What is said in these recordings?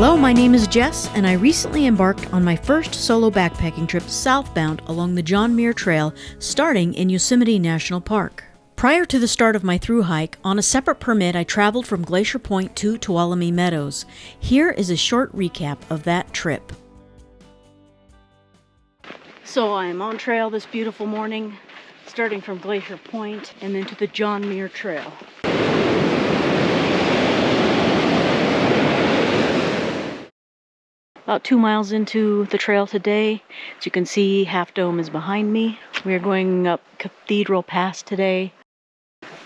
Hello, my name is Jess, and I recently embarked on my first solo backpacking trip southbound along the Muir Trail, starting in Yosemite National Park. Prior to the start of my through hike, on a separate permit, I traveled from Glacier Point to Tuolumne Meadows. Here is a short recap of that trip. So I'm on trail this beautiful morning, starting from Glacier Point and then to the Muir Trail. About 2 miles into the trail today. As you can see, Half Dome is behind me. We are going up Cathedral Pass today.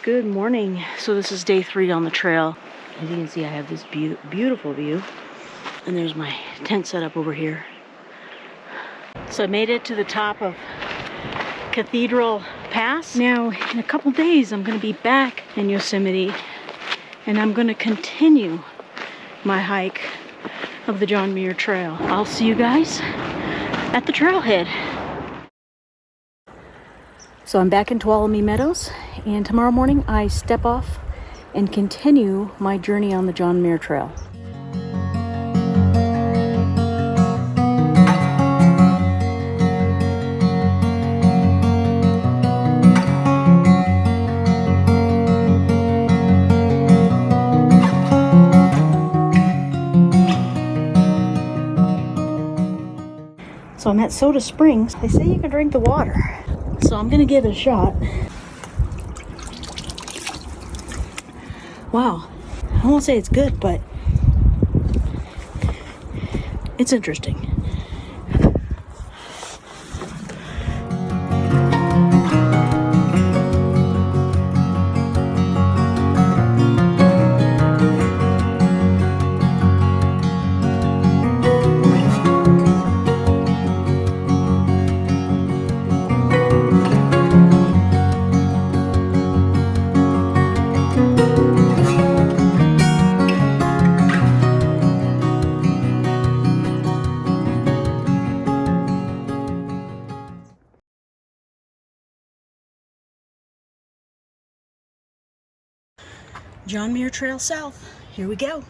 Good morning. So this is day 3 on the trail. As you can see, I have this beautiful view. And there's my tent set up over here. So I made it to the top of Cathedral Pass. Now, in a couple days, I'm going to be back in Yosemite. And I'm going to continue my hike of the Muir Trail. I'll see you guys at the trailhead. So I'm back in Tuolumne Meadows, and tomorrow morning I step off and continue my journey on the Muir Trail. So I'm at Soda Springs. They say you can drink the water. So I'm gonna give it a shot. Wow. I won't say it's good, but it's interesting. Muir Trail South. Here we go.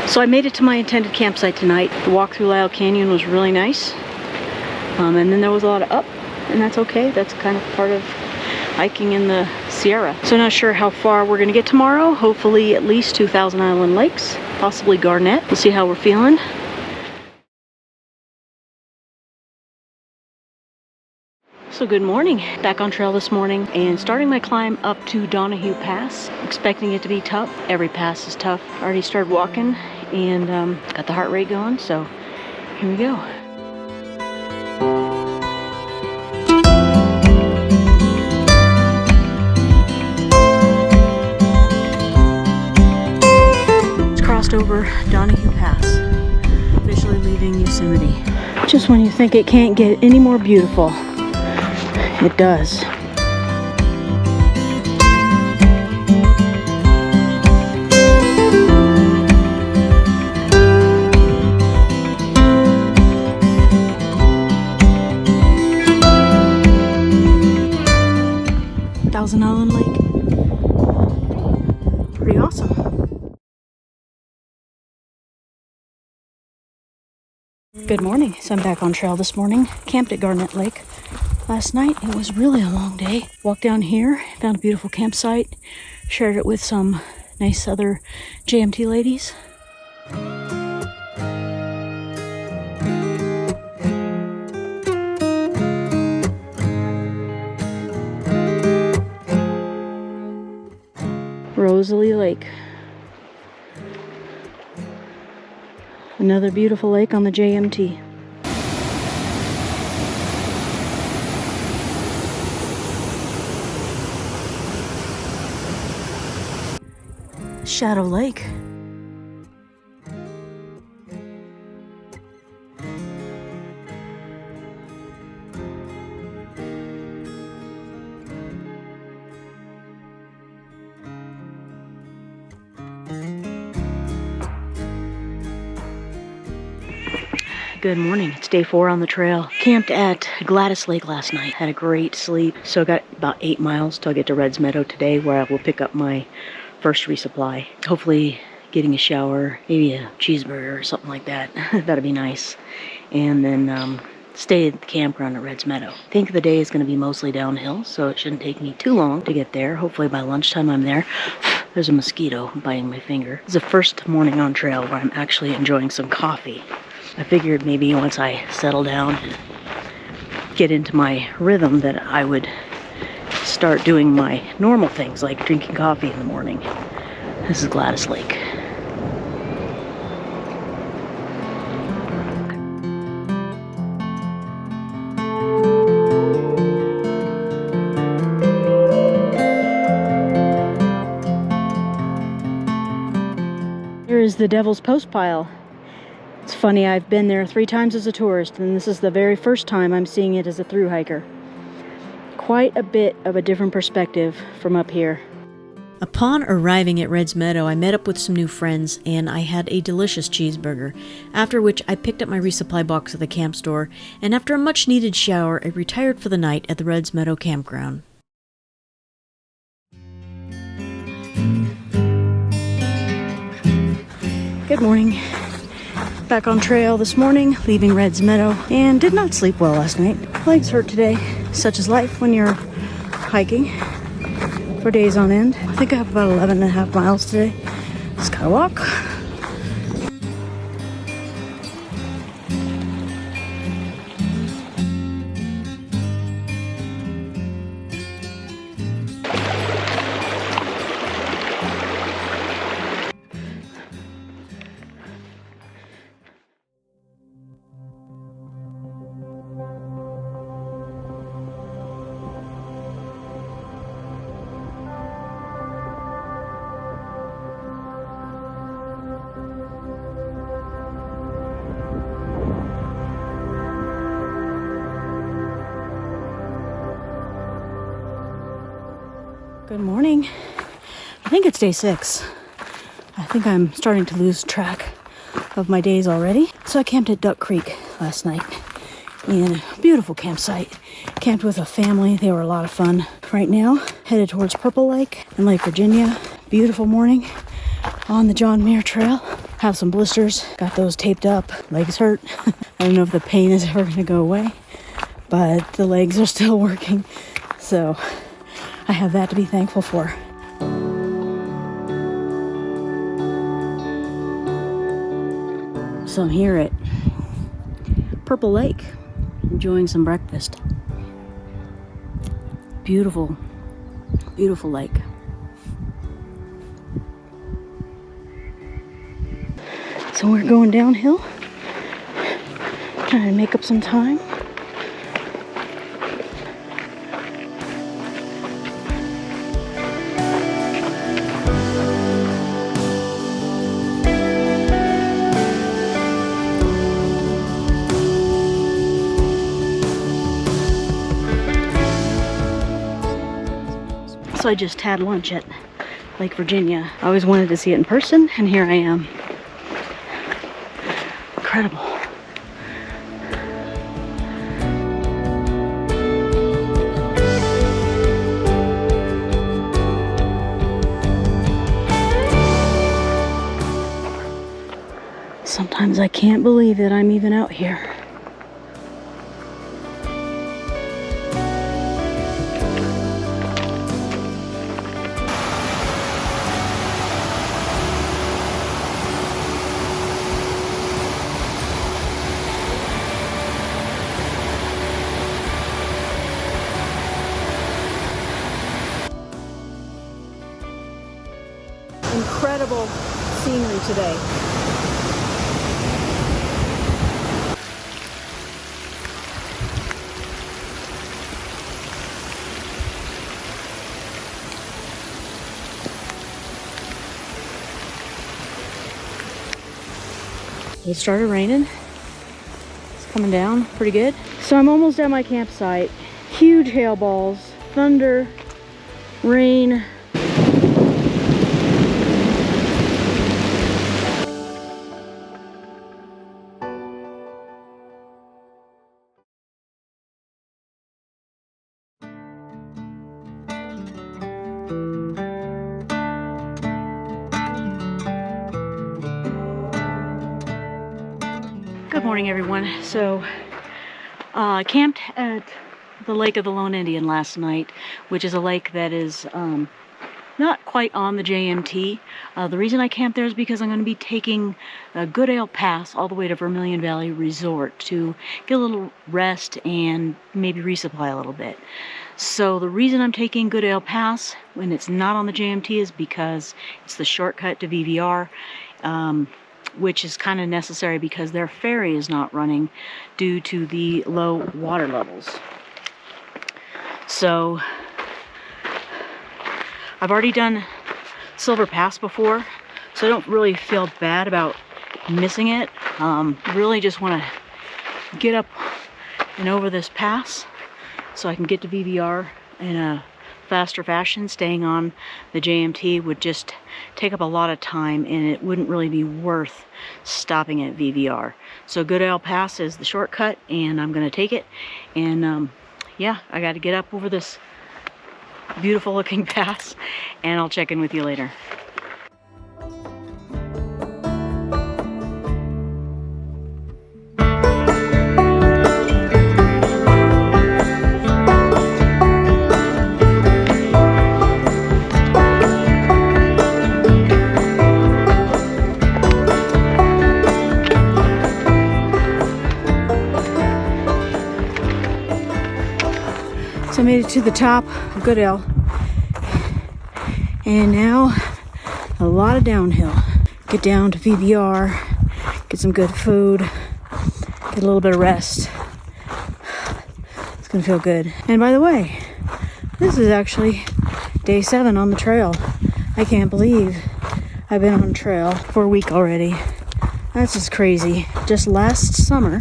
So I made it to my intended campsite tonight. The walk through Lyle Canyon was really nice. And then there was a lot of up, and that's okay. That's kind of part of hiking in the Sierra. So not sure how far we're gonna get tomorrow. Hopefully at least to Thousand Island Lakes, possibly Garnet. We'll see how we're feeling. So good morning. Back on trail this morning and starting my climb up to Donohue Pass. Expecting it to be tough. Every pass is tough. Already started walking and got the heart rate going, so here we go. Just crossed over Donohue Pass, officially leaving Yosemite. Just when you think it can't get any more beautiful, it does. Thousand Island Lake. Pretty awesome. Good morning. So I'm back on trail this morning. Camped at Garnet Lake. Last night, it was really a long day. Walked down here, found a beautiful campsite, shared it with some nice other JMT ladies. Rosalie Lake. Another beautiful lake on the JMT. Shadow Lake. Good morning. It's day 4 on the trail. Camped at Garnet Lake last night. Had a great sleep. So I got about 8 miles till I get to Red's Meadow today, where I will pick up my first resupply. Hopefully getting a shower, maybe a cheeseburger or something like that. That'd be nice. And then stay at the campground at Red's Meadow. I think the day is going to be mostly downhill, so it shouldn't take me too long to get there. Hopefully by lunchtime I'm there. There's a mosquito biting my finger. It's the first morning on trail where I'm actually enjoying some coffee. I figured maybe once I settle down and get into my rhythm that I would start doing my normal things like drinking coffee in the morning. This is Garnet Lake. Here is the Devil's Postpile. It's funny, I've been there 3 times as a tourist, and this is the very first time I'm seeing it as a thru hiker. Quite a bit of a different perspective from up here. Upon arriving at Red's Meadow, I met up with some new friends, and I had a delicious cheeseburger, after which I picked up my resupply box at the camp store, and after a much-needed shower, I retired for the night at the Red's Meadow campground. Good morning. Back on trail this morning, leaving Red's Meadow, and did not sleep well last night. Legs hurt today. Such is life when you're hiking for days on end. I think I have about 11.5 miles today. Just gotta walk. Good morning. I think it's day 6. I think I'm starting to lose track of my days already. So I camped at Duck Creek last night in a beautiful campsite. Camped with a family. They were a lot of fun. Right now, headed towards Purple Lake in Lake Virginia. Beautiful morning on the Muir Trail. Have some blisters. Got those taped up. Legs hurt. I don't know if the pain is ever going to go away, but the legs are still working. So I have that to be thankful for. So I'm here at Purple Lake, enjoying some breakfast. Beautiful, beautiful lake. So we're going downhill, trying to make up some time. So I just had lunch at Lake Virginia. I always wanted to see it in person, and here I am. Incredible. Sometimes I can't believe that I'm even out here. Incredible scenery today. It started raining. It's coming down pretty good. So I'm almost at my campsite. Huge hail balls, thunder, rain. Good morning, everyone. So I camped at the Lake of the Lone Indian last night, which is a lake that is not quite on the JMT. The reason I camped there is because I'm going to be taking Goodale Pass all the way to Vermilion Valley Resort to get a little rest and maybe resupply a little bit. So the reason I'm taking Goodale Pass when it's not on the JMT is because it's the shortcut to VVR. Which is kind of necessary because their ferry is not running due to the low water levels. So I've already done Silver Pass before, so I don't really feel bad about missing it. Really just want to get up and over this pass so I can get to VVR in a faster fashion. Staying on the JMT would just take up a lot of time and it wouldn't really be worth stopping at VVR. So Goodale Pass is the shortcut and I'm going to take it. And yeah, I got to get up over this beautiful looking pass and I'll check in with you later. So I made it to the top of Goodale, and now a lot of downhill. Get down to VVR, get some good food, get a little bit of rest. It's gonna feel good. And by the way, this is actually day 7 on the trail. I can't believe I've been on trail for a week already. That's just crazy. Just last summer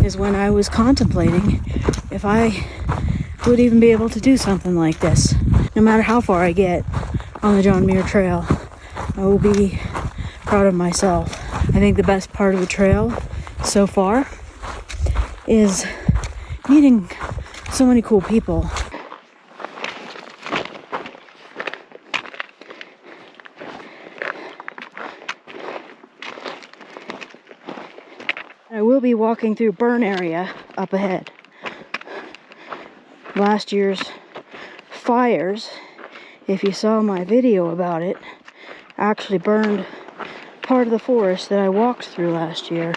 is when I was contemplating if I would even be able to do something like this. No matter how far I get on the John Muir Trail, I will be proud of myself. I think the best part of the trail so far is meeting so many cool people. I will be walking through burn area up ahead. Last year's fires, if you saw my video about it, actually burned part of the forest that I walked through last year.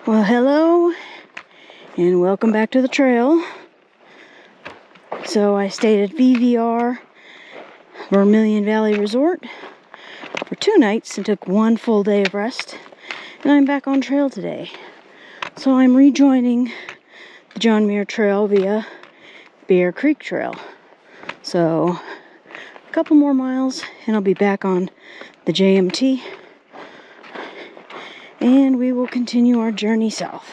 Well, hello and welcome back to the trail. So I stayed at VVR, Vermilion Valley Resort, for 2 nights and took 1 full day of rest. And I'm back on trail today. So I'm rejoining the John Muir Trail via Piute Creek Trail. So a couple more miles and I'll be back on the JMT. And we will continue our journey south.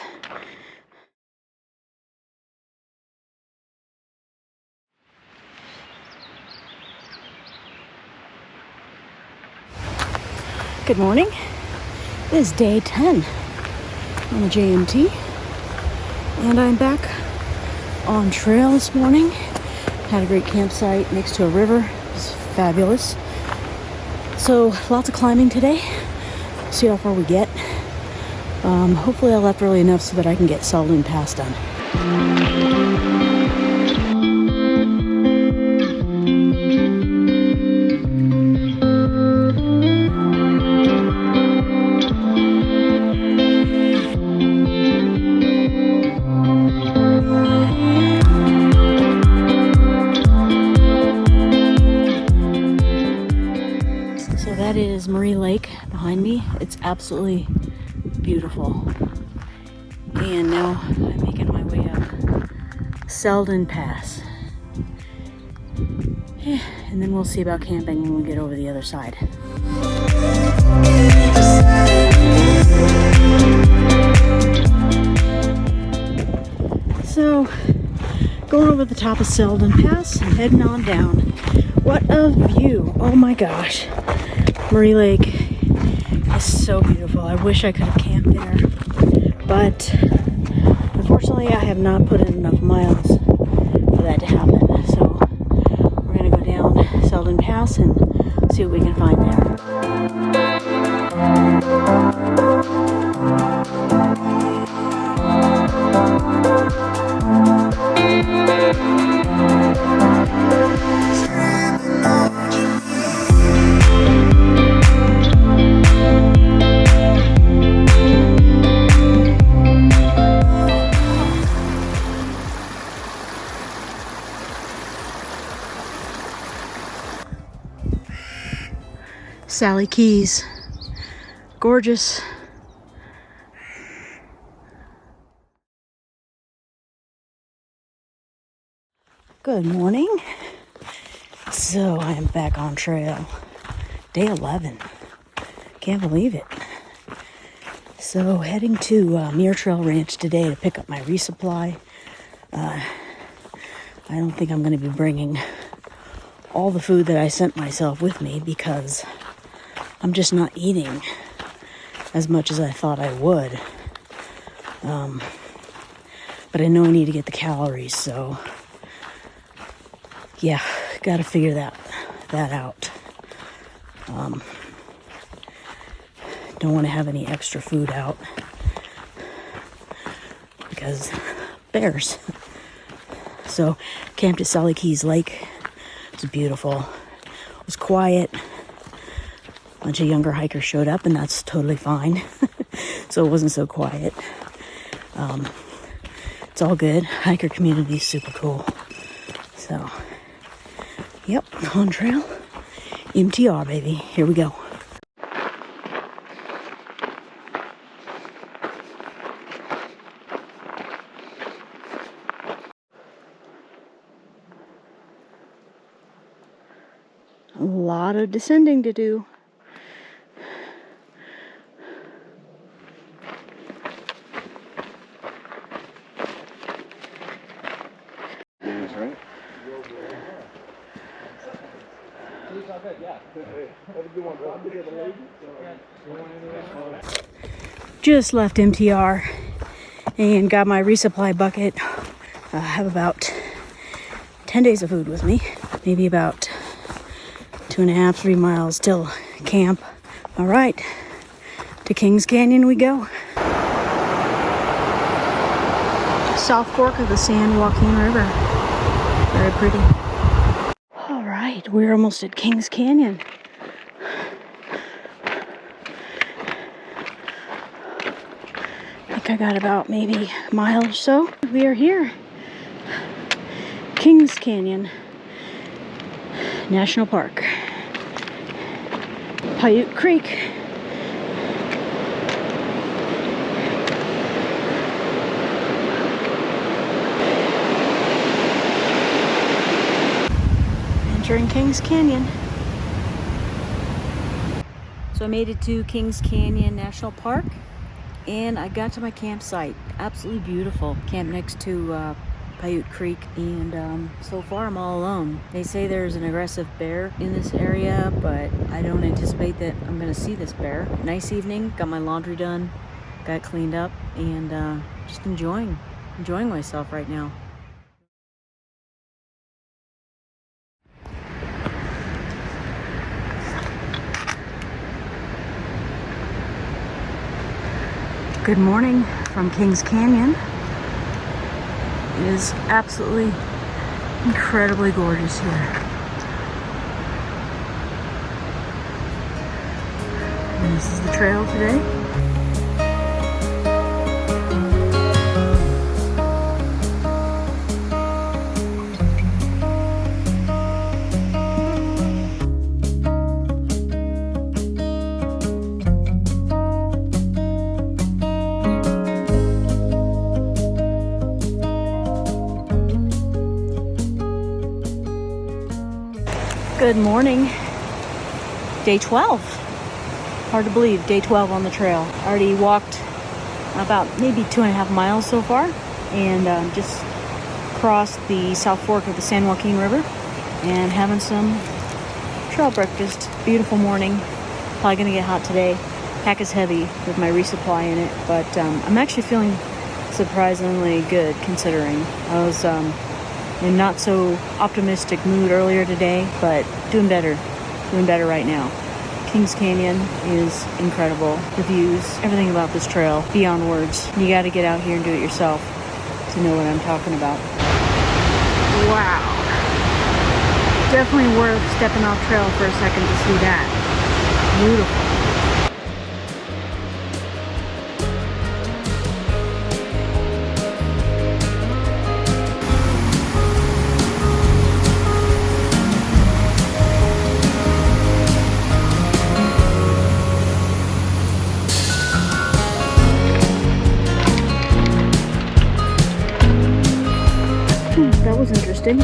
Good morning. It is day 10 on the JMT, and I'm back on trail this morning. Had a great campsite next to a river. It was fabulous. So lots of climbing today. See how far we get. Hopefully I left early enough so that I can get Selden Pass done. So that is Rae Lake behind me. It's absolutely beautiful. And now I'm making my way up Selden Pass. And then we'll see about camping when we get over the other side. So, going over the top of Selden Pass and heading on down. What a view! Oh my gosh. Rae Lake is so beautiful. I wish I could have camped there, but unfortunately I have not put in enough miles for that to happen. So we're going to go down Selden Pass and see what we can find there. Sallie Keys. Gorgeous. Good morning. So I am back on trail. Day 11. Can't believe it. So heading to Muir Trail Ranch today to pick up my resupply. I don't think I'm going to be bringing all the food that I sent myself with me because I'm just not eating as much as I thought I would. But I know I need to get the calories, so yeah, got to figure that out. Don't want to have any extra food out because bears. So camped at Sallie Lake. It was beautiful. It was quiet. A bunch of younger hikers showed up, and that's totally fine. So it wasn't so quiet. It's all good. Hiker community is super cool. So, yep, on trail. MTR, baby. Here we go. A lot of descending to do. Just left MTR and got my resupply bucket. I have about 10 days of food with me. Maybe about 2.5, 3 miles till camp. All right, to Kings Canyon we go. South Fork of the San Joaquin River. Very pretty. All right, we're almost at Kings Canyon. I think I got about maybe a mile or so. We are here. Kings Canyon National Park. Piute Creek. Entering Kings Canyon. So I made it to Kings Canyon National Park and I got to my campsite. Absolutely beautiful. Camped next to Piute Creek, and so far I'm all alone. They say there's an aggressive bear in this area, but I don't anticipate that I'm gonna see this bear. Nice evening, got my laundry done, got cleaned up, and just enjoying myself right now. Good morning from Kings Canyon. It is absolutely incredibly gorgeous here. And this is the trail today. Good morning. Day 12. Hard to believe, day 12 on the trail. Already walked about maybe 2.5 miles so far, and just crossed the South Fork of the San Joaquin River and having some trail breakfast. Beautiful morning. Probably gonna get hot today. Pack is heavy with my resupply in it, but I'm actually feeling surprisingly good considering. I was in not so optimistic mood earlier today, but doing better right now. Kings Canyon is incredible. The views, everything about this trail, beyond words. You got to get out here and do it yourself to know what I'm talking about. Wow. Definitely worth stepping off trail for a second to see that. Beautiful. That was interesting.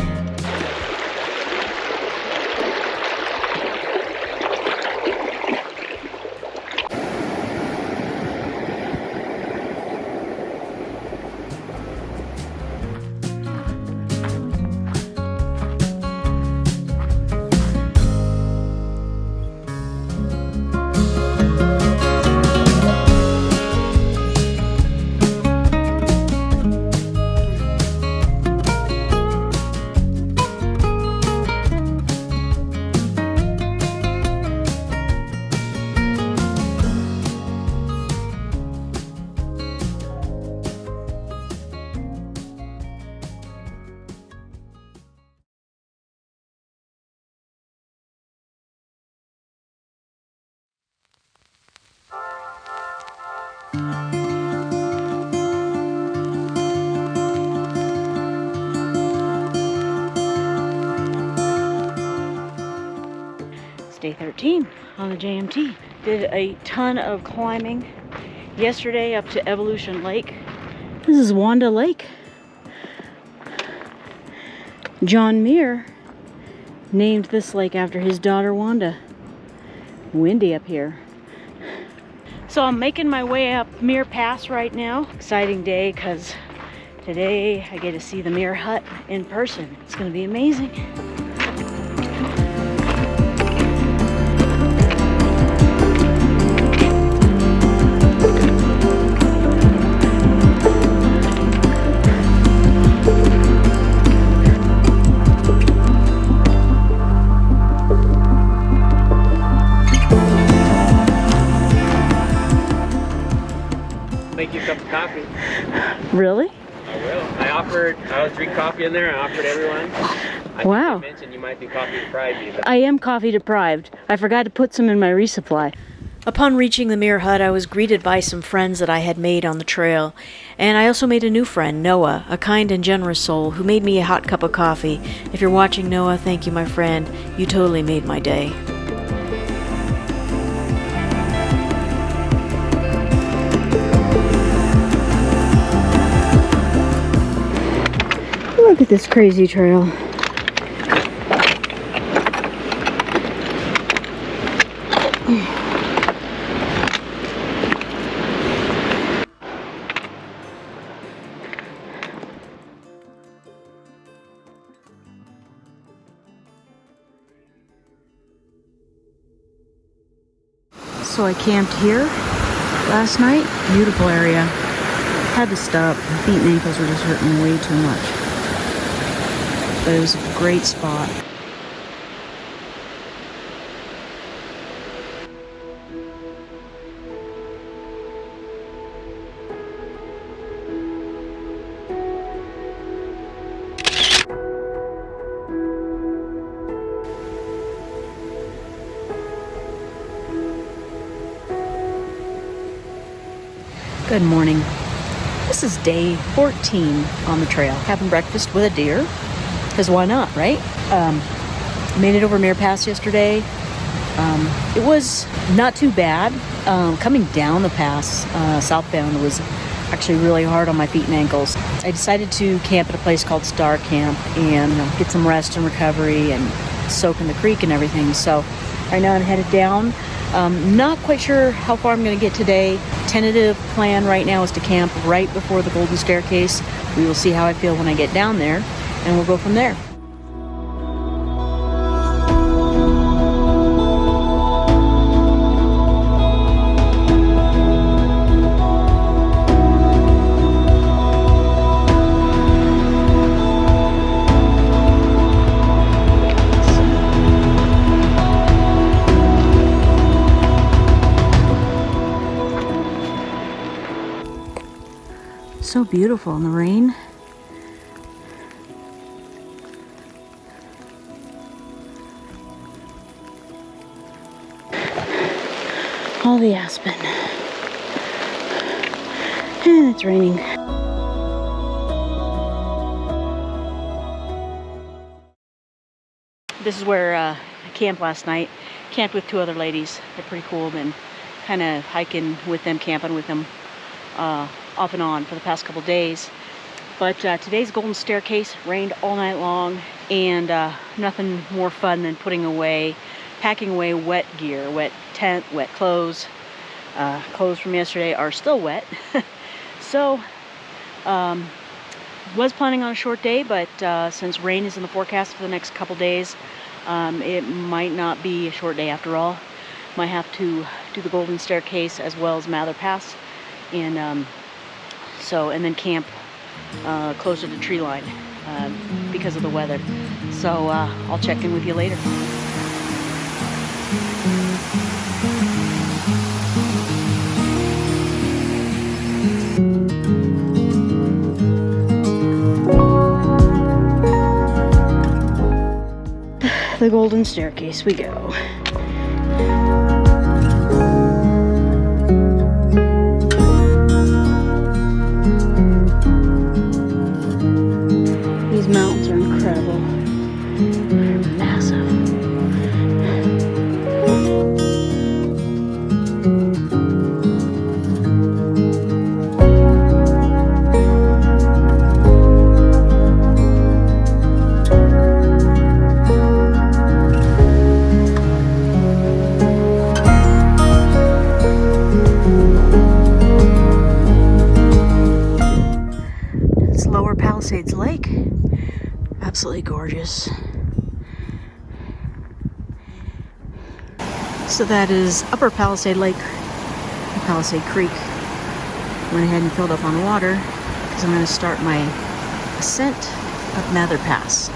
It's day 13 on the JMT. Did a ton of climbing yesterday up to Evolution Lake. This is Wanda Lake. John Muir named this lake after his daughter Wanda. Windy up here. So I'm making my way up Muir Pass right now. Exciting day because today I get to see the Muir Hut in person. It's going to be amazing. Make you a cup of coffee. Really? I will. I will drink coffee in there. I offered everyone. Wow. I mentioned you might be coffee deprived. But I am coffee deprived. I forgot to put some in my resupply. Upon reaching the Muir Hut, I was greeted by some friends that I had made on the trail. And I also made a new friend, Noah, a kind and generous soul who made me a hot cup of coffee. If you're watching, Noah, thank you, my friend. You totally made my day. Look at this crazy trail. So I camped here last night. Beautiful area. Had to stop. My feet and ankles were just hurting way too much. But it was a great spot. Good morning. This is day 14 on the trail. Having breakfast with a deer, because why not, right? Made it over Muir Pass yesterday. It was not too bad. Coming down the pass, southbound, was actually really hard on my feet and ankles. I decided to camp at a place called Star Camp and get some rest and recovery and soak in the creek and everything. So right now I'm headed down. Not quite sure how far I'm going to get today. Tentative plan right now is to camp right before the Golden Staircase. We will see how I feel when I get down there, and we'll go from there. So beautiful in the rain. All the aspen. And it's raining. This is where I camped last night. Camped with two other ladies. They're pretty cool. Been kind of hiking with them, camping with them. Off and on for the past couple days. But today's Golden Staircase. Rained all night long, and nothing more fun than packing away wet gear, wet tent, wet clothes. Clothes from yesterday are still wet. So was planning on a short day, but since rain is in the forecast for the next couple days, it might not be a short day after all. Might have to do the Golden Staircase as well as Mather Pass, and then camp closer to tree line because of the weather. So I'll check in with you later. The Golden Staircase we go. These mountains are incredible. They're massive. It's Lower Palisades Lake. Absolutely gorgeous. So that is Upper Palisade Lake, Palisade Creek. Went ahead and filled up on water because I'm going to start my ascent up Mather Pass.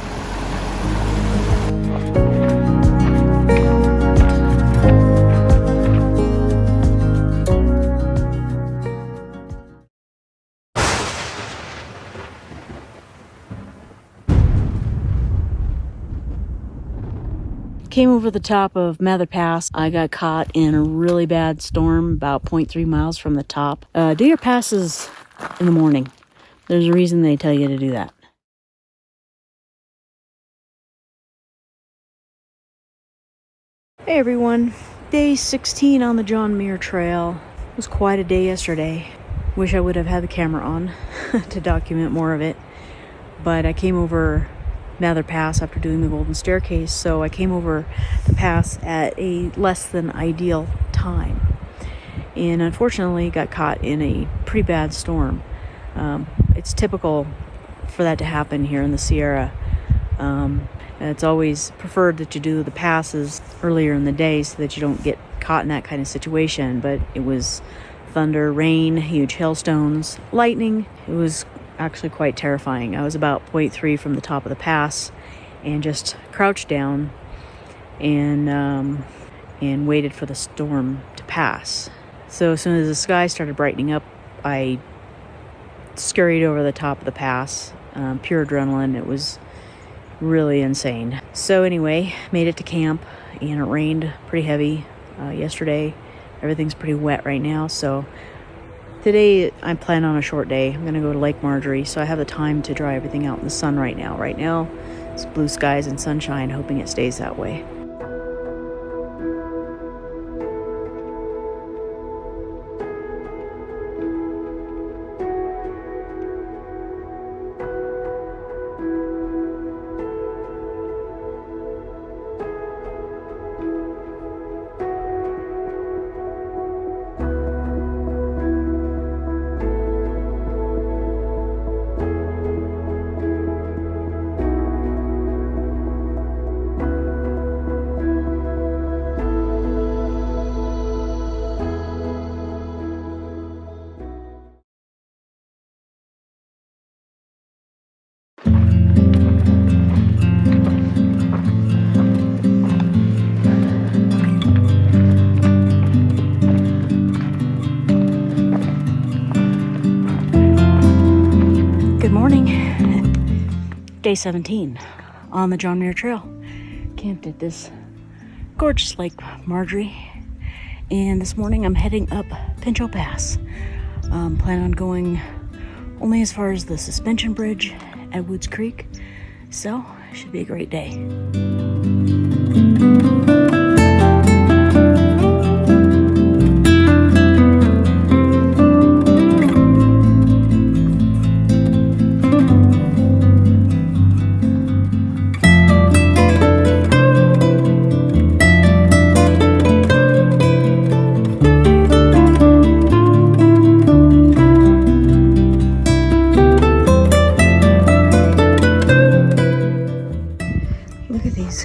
Came over the top of Mather Pass. I got caught in a really bad storm about 0.3 miles from the top. Do your passes in the morning. There's a reason they tell you to do that. Hey everyone, day 16 on the John Muir Trail. It was quite a day yesterday. Wish I would have had the camera on to document more of it. But I came over Mather Pass after doing the Golden Staircase, so I came over the pass at a less than ideal time, and unfortunately got caught in a pretty bad storm. It's typical for that to happen here in the Sierra. It's always preferred that you do the passes earlier in the day so that you don't get caught in that kind of situation. But it was thunder, rain, huge hailstones, lightning. It was actually quite terrifying. I was about 0.3 from the top of the pass and just crouched down and waited for the storm to pass. So as soon as the sky started brightening up, I scurried over the top of the pass. Pure adrenaline. It was really insane. So anyway, made it to camp, and it rained pretty heavy yesterday. Everything's pretty wet right now, so today I plan on a short day. I'm gonna go to Lake Marjorie, so I have the time to dry everything out in the sun right now. Right now, it's blue skies and sunshine, hoping it stays that way. Day 17 on the Muir Trail. Camped at this gorgeous Lake Marjorie, and this morning I'm heading up Pinchot Pass. Plan on going only as far as the suspension bridge at Woods Creek, so should be a great day.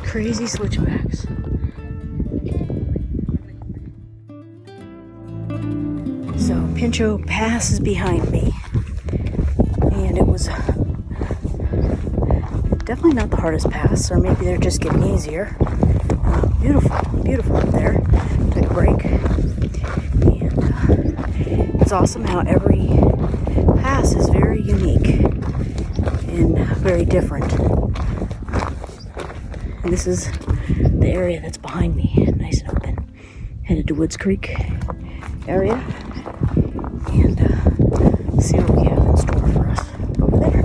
Crazy switchbacks. So Pinchot Pass is behind me, and it was definitely not the hardest pass, or maybe they're just getting easier. Beautiful up there. Took a break, and it's awesome how every pass is very unique and very different. And this is the area that's behind me, nice and open. Headed to Woods Creek area, and see what we have in store for us over there.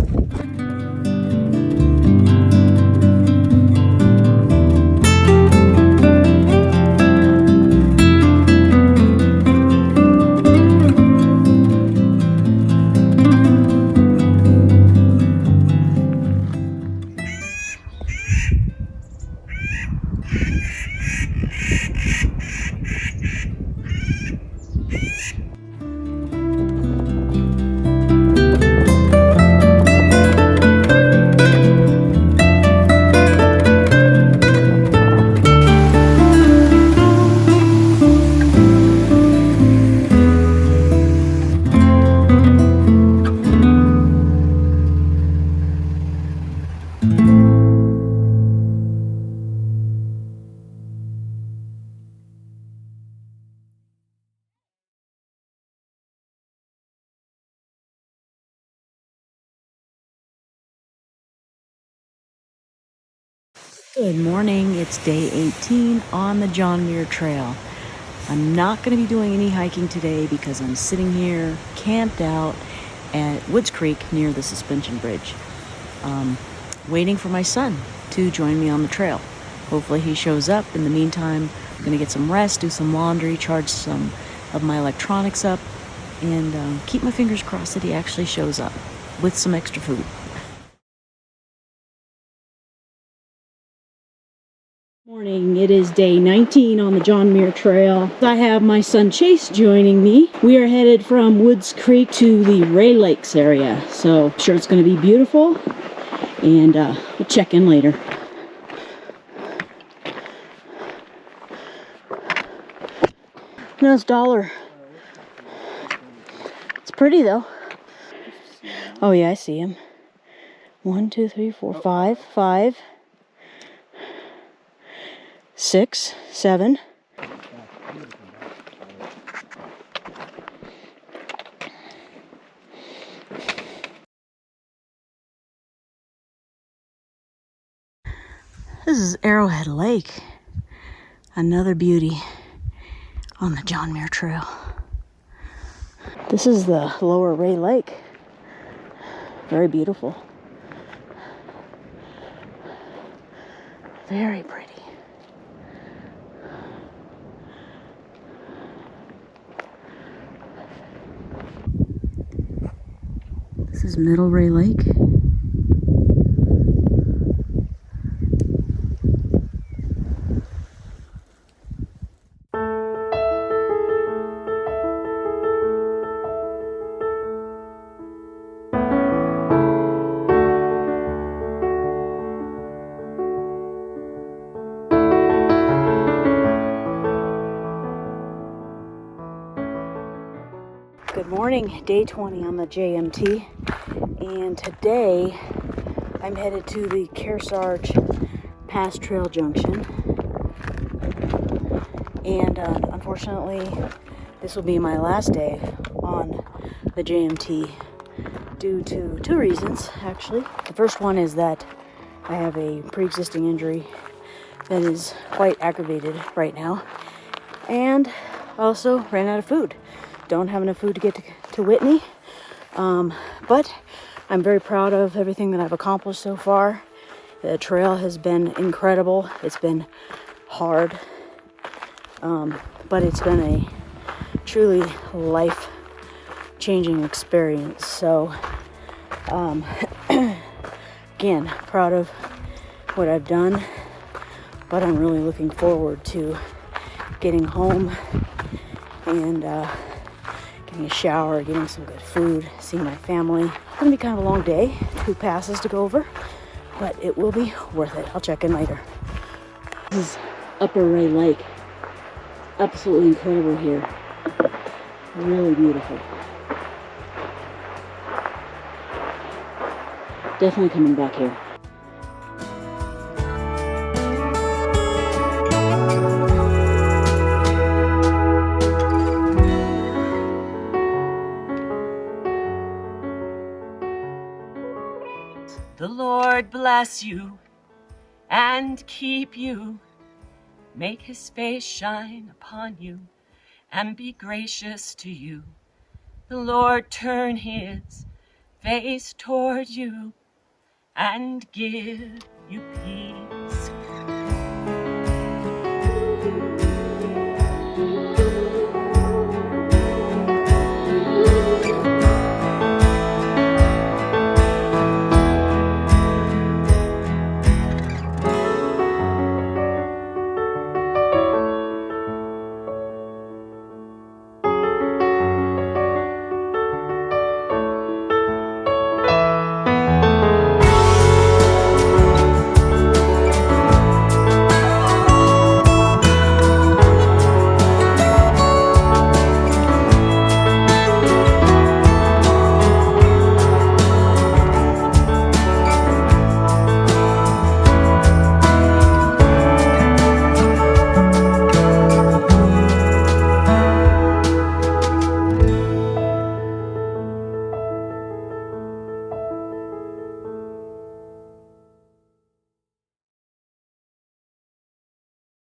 Good morning, it's day 18 on the Muir Trail. I'm not going to be doing any hiking today because I'm sitting here camped out at Woods Creek near the suspension bridge, waiting for my son to join me on the trail. Hopefully he shows up. In the meantime, I'm going to get some rest, do some laundry, charge some of my electronics up, and keep my fingers crossed that he actually shows up with some extra food. Morning, it is day 19 on the Muir Trail. I have my son Chase joining me. We are headed from Woods Creek to the Rae Lakes area, so I'm sure it's going to be beautiful, and we'll check in later. No, it's $1. It's pretty though. Oh yeah, I see him. 1, 2, 3, 4, 5, 5, 6, 7. This is Arrowhead Lake. Another beauty on the John Muir Trail. This is the lower Rae Lake. Very beautiful. Very pretty. This is Middle Rae Lake. Good morning, day 20 on the JMT, and today I'm headed to the Kearsarge Pass Trail Junction, and unfortunately this will be my last day on the JMT due to 2 reasons actually. The first one is that I have a pre-existing injury that is quite aggravated right now, and also ran out of food. Don't have enough food to get to Whitney, but I'm very proud of everything that I've accomplished so far. The trail has been incredible. It's been hard, but it's been a truly life-changing experience. So again, proud of what I've done, but I'm really looking forward to getting home and getting a shower, getting some good food, seeing my family. It's gonna be kind of a long day, 2 passes to go over, but it will be worth it. I'll check in later. This is Upper Rae Lake. Absolutely incredible here. Really beautiful. Definitely coming back here. The Lord bless you and keep you, make his face shine upon you and be gracious to you. The Lord turn his face toward you and give you peace.